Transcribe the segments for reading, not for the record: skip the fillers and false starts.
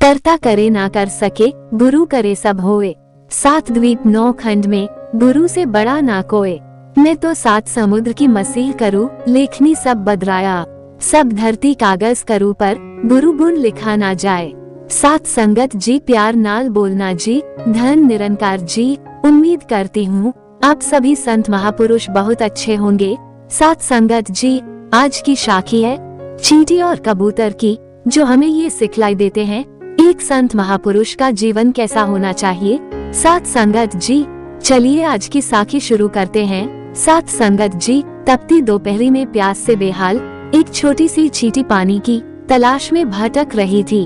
कर्ता करे ना कर सके, गुरु करे सब होए। 7 द्वीप 9 खंड में गुरु से बड़ा ना कोई। मैं तो 7 समुद्र की मसीह करूँ, लेखनी सब बदराया। सब धरती कागज करूँ पर गुरु गुण लिखा ना जाए। 7 संगत जी प्यार नाल बोलना जी, धन निरंकार जी। उम्मीद करती हूँ आप सभी संत महापुरुष बहुत अच्छे होंगे। 7 संगत जी आज की साखी है चींटी और कबूतर की, जो हमें ये सिखलाई देते हैं एक संत महापुरुष का जीवन कैसा होना चाहिए। 7 संगत जी चलिए आज की साखी शुरू करते हैं। 7 संगत जी तपती दोपहरी में प्यास से बेहाल एक छोटी सी चींटी पानी की तलाश में भटक रही थी।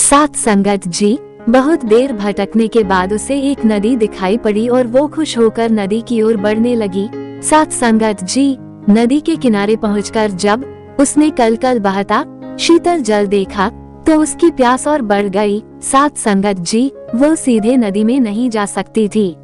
7 संगत जी बहुत देर भटकने के बाद उसे एक नदी दिखाई पड़ी और वो खुश होकर नदी की ओर बढ़ने लगी। 7 संगत जी नदी के किनारे पहुंचकर जब उसने कल कल बहता शीतल जल देखा तो उसकी प्यास और बढ़ गई। 7 संगत जी वो सीधे नदी में नहीं जा सकती थी,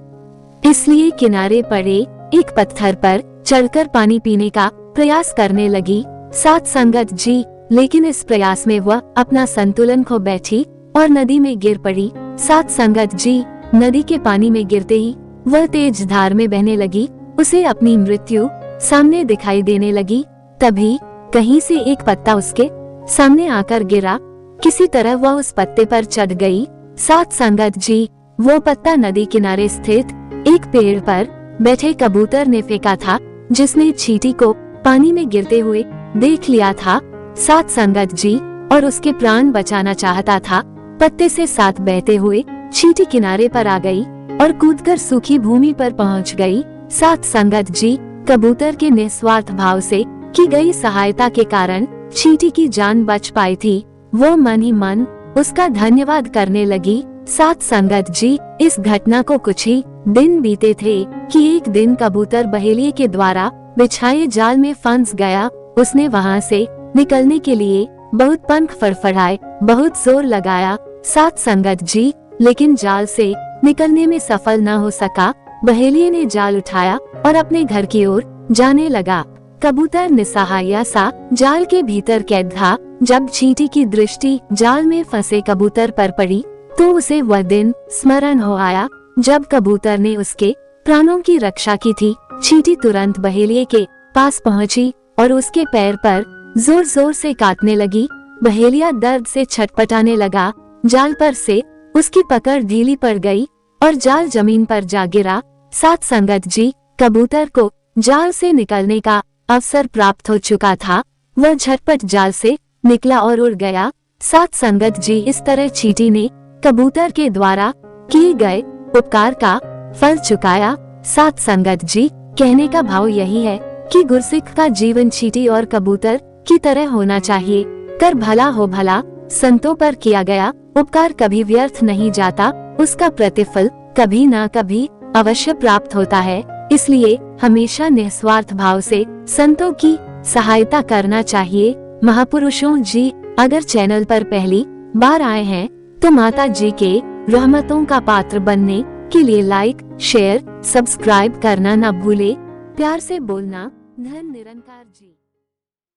इसलिए किनारे पड़े एक पत्थर पर चढ़कर पानी पीने का प्रयास करने लगी। 7 संगत जी लेकिन इस प्रयास में वह अपना संतुलन खो बैठी और नदी में गिर पड़ी। 7 संगत जी नदी के पानी में गिरते ही वह तेज धार में बहने लगी। उसे अपनी मृत्यु सामने दिखाई देने लगी। तभी कहीं से एक पत्ता उसके सामने आकर गिरा। किसी तरह वह उस पत्ते पर चढ़ गई। 7 संगत जी वो पत्ता नदी किनारे स्थित एक पेड़ पर बैठे कबूतर ने फेंका था, जिसने चींटी को पानी में गिरते हुए देख लिया था। 7 संगत जी और उसके प्राण बचाना चाहता था। पत्ते से साथ बहते हुए चींटी किनारे पर आ गई और कूदकर सूखी भूमि पर पहुंच गई। 7 संगत जी कबूतर के निस्वार्थ भाव से की गई सहायता के कारण चींटी की जान बच पाई थी। वो मन ही मन उसका धन्यवाद करने लगी। 7 संगत जी इस घटना को कुछ ही दिन बीते थे कि एक दिन कबूतर बहेलिये के द्वारा बिछाए जाल में फंस गया। उसने वहां से निकलने के लिए बहुत पंख फड़फड़ाए, बहुत जोर लगाया। 7 संगत जी लेकिन जाल से निकलने में सफल न हो सका। बहेलिये ने जाल उठाया और अपने घर की ओर जाने लगा। कबूतर निसहाया सा जाल के भीतर कैद था। जब चींटी की दृष्टि जाल में फंसे कबूतर पर पड़ी तो उसे वह दिन स्मरण हो आया जब कबूतर ने उसके प्राणों की रक्षा की थी। चींटी तुरंत बहेलिये के पास पहुंची और उसके पैर पर जोर जोर से काटने लगी। बहेलिया दर्द से छटपटाने लगा। जाल पर से उसकी पकड़ ढीली पड़ गई और जाल जमीन पर जा गिरा। 7 संगत जी कबूतर को जाल से निकलने का अवसर प्राप्त हो चुका था। वह झटपट जाल से निकला और उड़ गया। 7 संगत जी इस तरह चींटी ने कबूतर के द्वारा किए गए उपकार का फल चुकाया। 7 संगत जी कहने का भाव यही है कि गुरसिख का जीवन चींटी और कबूतर की तरह होना चाहिए। कर भला हो भला। संतों पर किया गया उपकार कभी व्यर्थ नहीं जाता, उसका प्रतिफल कभी ना कभी अवश्य प्राप्त होता है। इसलिए हमेशा निस्वार्थ भाव से संतों की सहायता करना चाहिए। महापुरुषों जी अगर चैनल पर पहली बार आए हैं तो माता जी के रहमतों का पात्र बनने के लिए लाइक, शेयर, सब्सक्राइब करना न भूले। प्यार से बोलना। धन निरंकार जी।